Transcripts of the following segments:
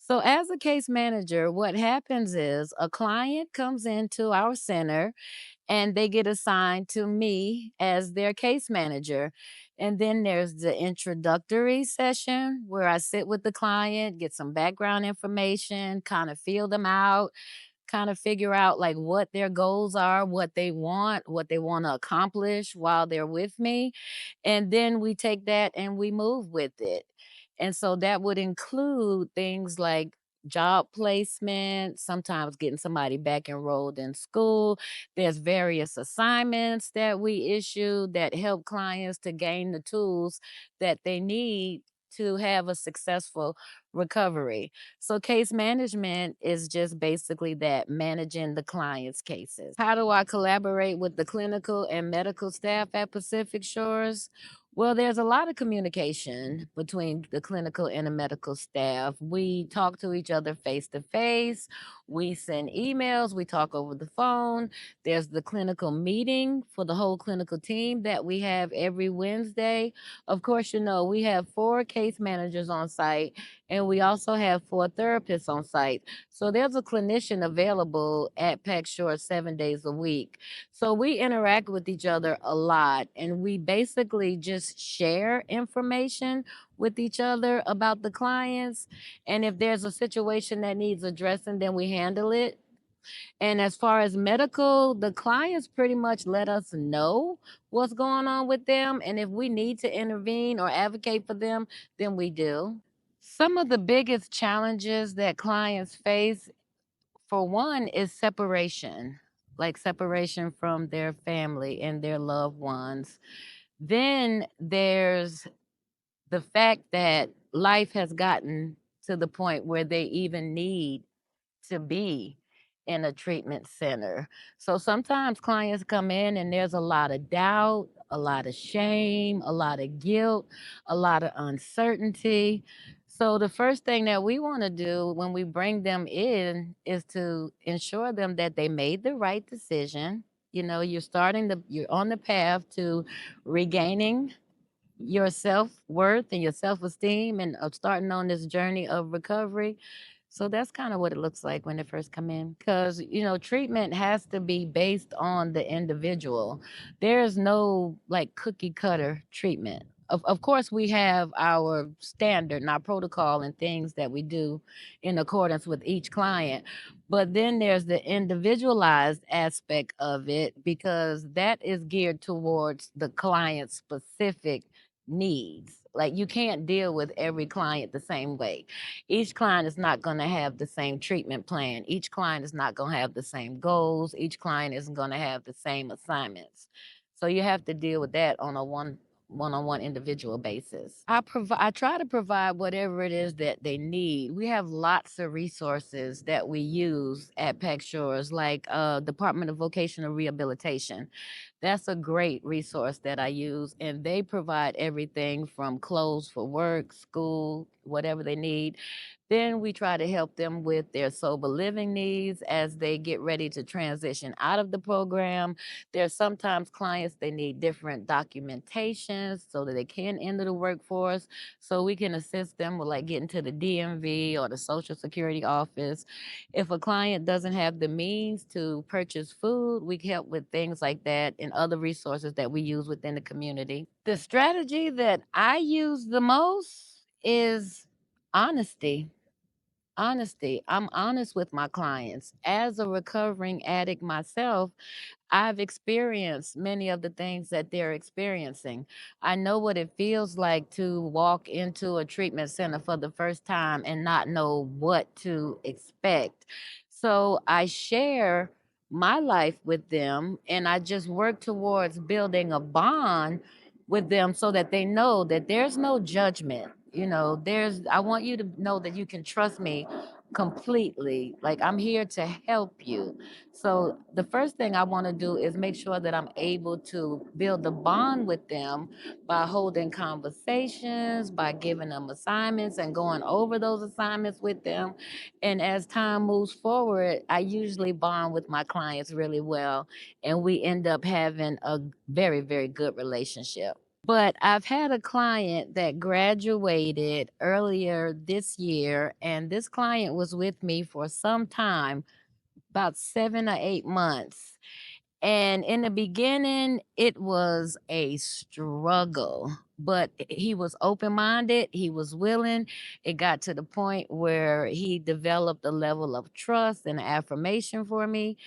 So, as a case manager, what happens is a client comes into our center and they get assigned to me as their case manager. And then there's the introductory session where I sit with the client, get some background information, kind of feel them out, kind of figure out like what their goals are, what they want to accomplish while they're with me. And then we take that and we move with it. And so that would include things like job placement, sometimes getting somebody back enrolled in school. There's various assignments that we issue that help clients to gain the tools that they need to have a successful recovery. So case management is just basically that, managing the client's cases. How do I collaborate with the clinical and medical staff at Pacific Shores? Well, there's a lot of communication between the clinical and the medical staff. We talk to each other face to face. We send emails. We talk over the phone. There's the clinical meeting for the whole clinical team that we have every Wednesday. Of course, we have 4 case managers on site and we also have 4 therapists on site. So there's a clinician available at Peck Shore 7 days a week. So we interact with each other a lot and we basically just share information with each other about the clients. And if there's a situation that needs addressing, then we handle it. And as far as medical, the clients pretty much let us know what's going on with them. And if we need to intervene or advocate for them, then we do. Some of the biggest challenges that clients face, for one, is separation, like separation from their family and their loved ones. Then there's the fact that life has gotten to the point where they even need to be in a treatment center. So sometimes clients come in and there's a lot of doubt, a lot of shame, a lot of guilt, a lot of uncertainty. So the first thing that we want to do when we bring them in is to ensure them that they made the right decision. You're on the path to regaining your self-worth and your self-esteem and of starting on this journey of recovery. So that's kind of what it looks like when they first come in. Because, treatment has to be based on the individual. There's no like cookie cutter treatment. Of course, we have our standard and our protocol and things that we do in accordance with each client. But then there's the individualized aspect of it because that is geared towards the client's specific needs. Like you can't deal with every client the same way. Each client is not going to have the same treatment plan. Each client is not going to have the same goals. Each client isn't going to have the same assignments. So you have to deal with that on a one-on-one individual basis. I try to provide whatever it is that they need. We have lots of resources that we use at Peck Shores, like Department of Vocational Rehabilitation. That's a great resource that I use, and they provide everything from clothes for work, school, whatever they need. Then we try to help them with their sober living needs as they get ready to transition out of the program. There's sometimes clients they need different documentations so that they can enter the workforce. So we can assist them with like getting to the DMV or the Social Security office. If a client doesn't have the means to purchase food, we help with things like that and other resources that we use within the community. The strategy that I use the most is honesty. Honesty. I'm honest with my clients. As a recovering addict myself, I've experienced many of the things that they're experiencing. I know what it feels like to walk into a treatment center for the first time and not know what to expect. So I share my life with them and I just work towards building a bond with them so that they know that there's no judgment. I want you to know that you can trust me completely. Like I'm here to help you. So the first thing I want to do is make sure that I'm able to build a bond with them by holding conversations, by giving them assignments and going over those assignments with them. And as time moves forward, I usually bond with my clients really well, and we end up having a very, very good relationship. But I've had a client that graduated earlier this year, and this client was with me for some time, about 7 or 8 months. And in the beginning, it was a struggle, but he was open minded. He was willing. It got to the point where he developed a level of trust and affirmation for me.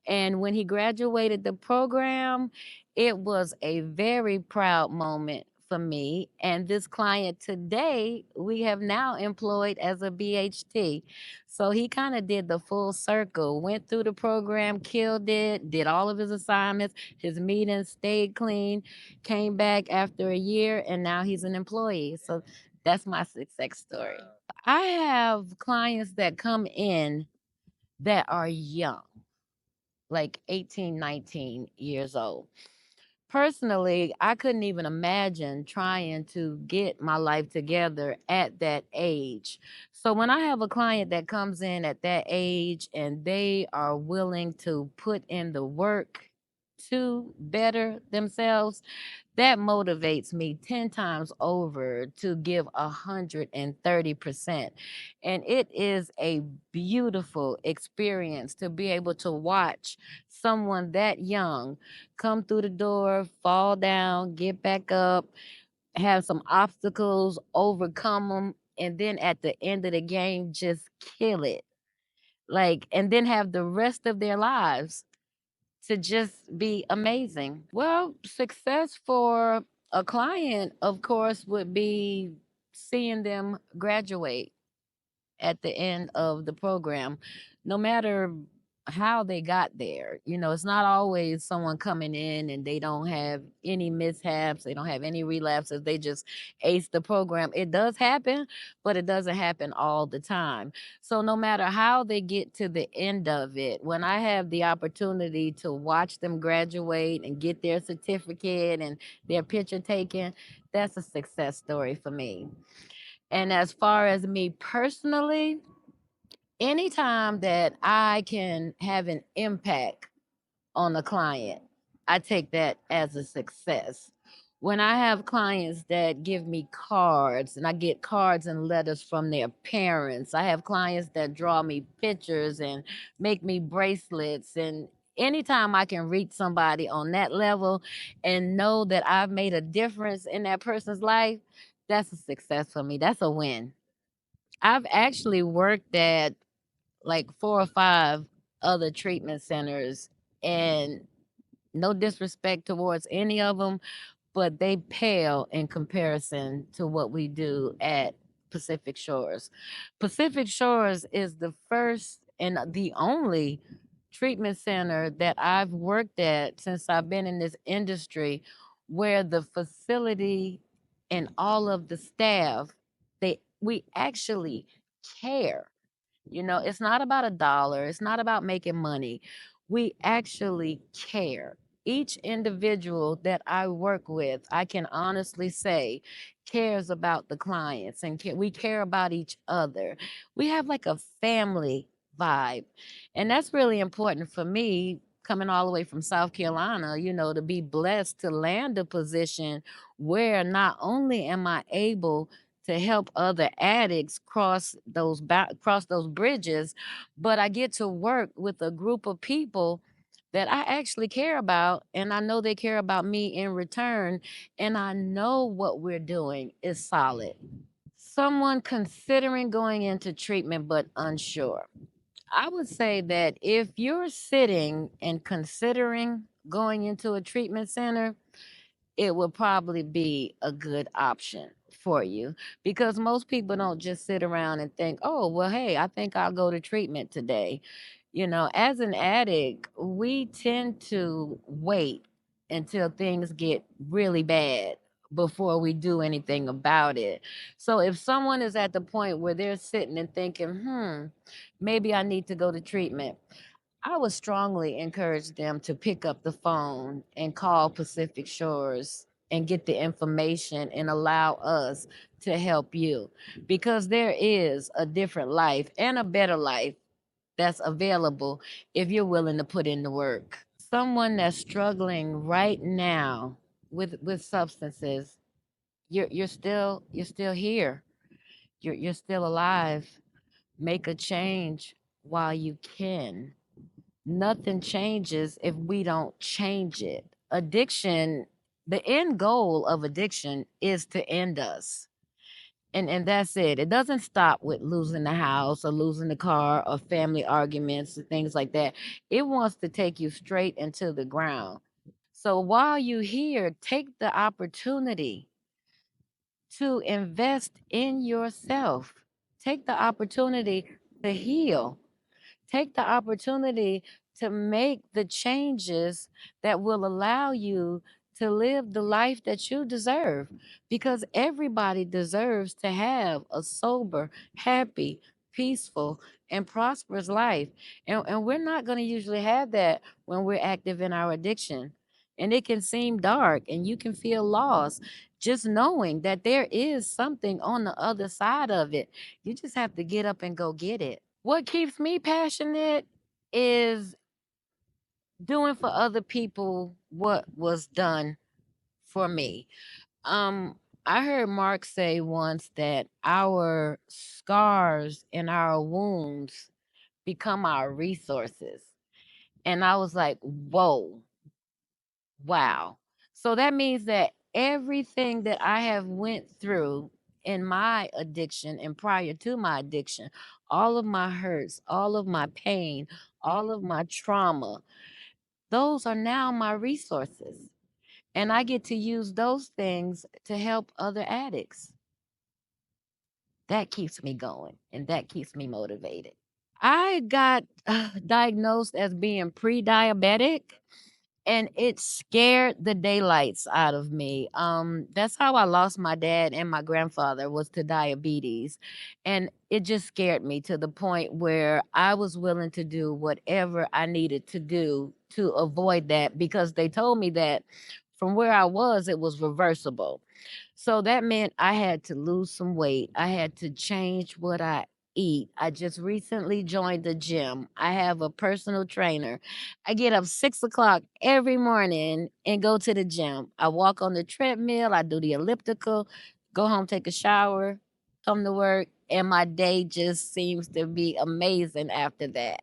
And when he graduated the program, it was a very proud moment for me. And this client today, we have now employed as a BHT. So he kind of did the full circle, went through the program, killed it, did all of his assignments, his meetings, stayed clean, came back after a year, and now he's an employee. So that's my success story. I have clients that come in that are young, like 18, 19 years old. Personally, I couldn't even imagine trying to get my life together at that age. So when I have a client that comes in at that age and they are willing to put in the work to better themselves, that motivates me 10 times over to give 130%. And it is a beautiful experience to be able to watch someone that young come through the door, fall down, get back up, have some obstacles, overcome them, and then at the end of the game, just kill it. Like, and then have the rest of their lives to just be amazing. Well, success for a client, of course, would be seeing them graduate at the end of the program, no matter how they got there. You know, it's not always someone coming in and they don't have any mishaps, they don't have any relapses, they just ace the program. It does happen, but it doesn't happen all the time. So, no matter how they get to the end of it, when I have the opportunity to watch them graduate and get their certificate and their picture taken, that's a success story for me. And as far as me personally, anytime that I can have an impact on a client, I take that as a success. When I have clients that give me cards and I get cards and letters from their parents, I have clients that draw me pictures and make me bracelets. And anytime I can reach somebody on that level and know that I've made a difference in that person's life, that's a success for me. That's a win. I've actually worked at like 4 or 5 other treatment centers, and no disrespect towards any of them, but they pale in comparison to what we do at Pacific Shores. Pacific Shores is the first and the only treatment center that I've worked at since I've been in this industry where the facility and all of the staff, they we actually care. You know, it's not about a dollar, it's not about making money. We actually care. Each individual that I work with, I can honestly say, cares about the clients and we care about each other. We have like a family vibe. And that's really important for me coming all the way from South Carolina, you know, to be blessed to land a position where not only am I able to help other addicts cross those bridges, but I get to work with a group of people that I actually care about, and I know they care about me in return, and I know what we're doing is solid. Someone considering going into treatment but unsure. I would say that if you're sitting and considering going into a treatment center, it would probably be a good option for you because most people don't just sit around and think, oh, well, hey, I think I'll go to treatment today. You know, as an addict, we tend to wait until things get really bad before we do anything about it. So if someone is at the point where they're sitting and thinking, maybe I need to go to treatment, I would strongly encourage them to pick up the phone and call Pacific Shores and get the information and allow us to help you because there is a different life and a better life that's available if you're willing to put in the work. Someone that's struggling right now. with substances, you're still here. You're still alive. Make a change while you can. Nothing changes if we don't change it. Addiction, the end goal of addiction is to end us. And that's it. It doesn't stop with losing the house or losing the car or family arguments and things like that. It wants to take you straight into the ground. So while you're here, take the opportunity to invest in yourself. Take the opportunity to heal. Take the opportunity to make the changes that will allow you to live the life that you deserve, because everybody deserves to have a sober, happy, peaceful, and prosperous life. And we're not going to usually have that when we're active in our addiction. And it can seem dark and you can feel lost just knowing that there is something on the other side of it. You just have to get up and go get it. What keeps me passionate is doing for other people what was done for me. Um, I heard Mark say once that our scars and our wounds become our resources. And I was like, whoa, wow. So that means that everything that I have went through in my addiction and prior to my addiction, all of my hurts, all of my pain, all of my trauma, those are now my resources. And I get to use those things to help other addicts. That keeps me going and that keeps me motivated. I got diagnosed as being pre diabetic, and it scared the daylights out of me. That's how I lost my dad and my grandfather, was to diabetes. And it just scared me to the point where I was willing to do whatever I needed to do to avoid that, because they told me that from where I was, it was reversible. So that meant I had to lose some weight. I had to change what I eat. I just recently joined the gym. I have a personal trainer. I get up 6 o'clock every morning and go to the gym. I walk on the treadmill, I do the elliptical, go home, take a shower, come to work, and my day just seems to be amazing after that.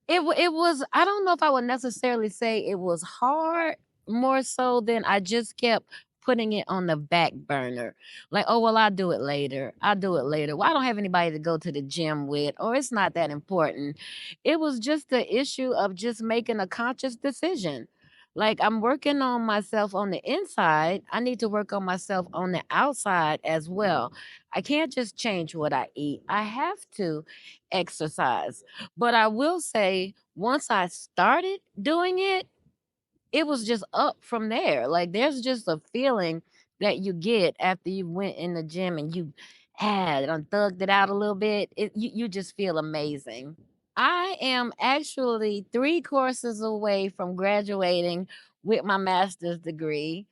It was, I don't know if I would necessarily say it was hard, more so than I just kept putting it on the back burner. Like, "Oh, well, I'll do it later. I'll do it later. Well, I don't have anybody to go to the gym with, or it's not that important." It was just the issue of just making a conscious decision. Like, I'm working on myself on the inside, I need to work on myself on the outside as well. I can't just change what I eat. I have to exercise. But I will say, once I started doing it, it was just up from there. Like, there's just a feeling that you get after you went in the gym and you had thugged it out a little bit. You just feel amazing. I am actually 3 courses away from graduating with my master's degree.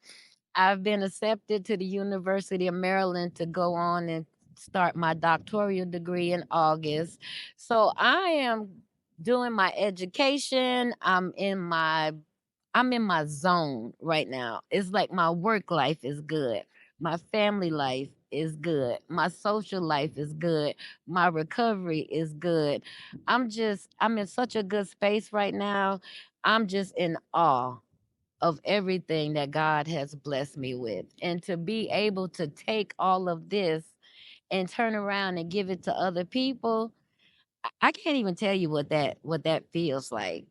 I've been accepted to the University of Maryland to go on and start my doctoral degree in August. So I am doing my education. I'm in my zone right now. It's like my work life is good. My family life is good. My social life is good. My recovery is good. I'm in such a good space right now. I'm just in awe of everything that God has blessed me with. And to be able to take all of this and turn around and give it to other people, I can't even tell you what that feels like.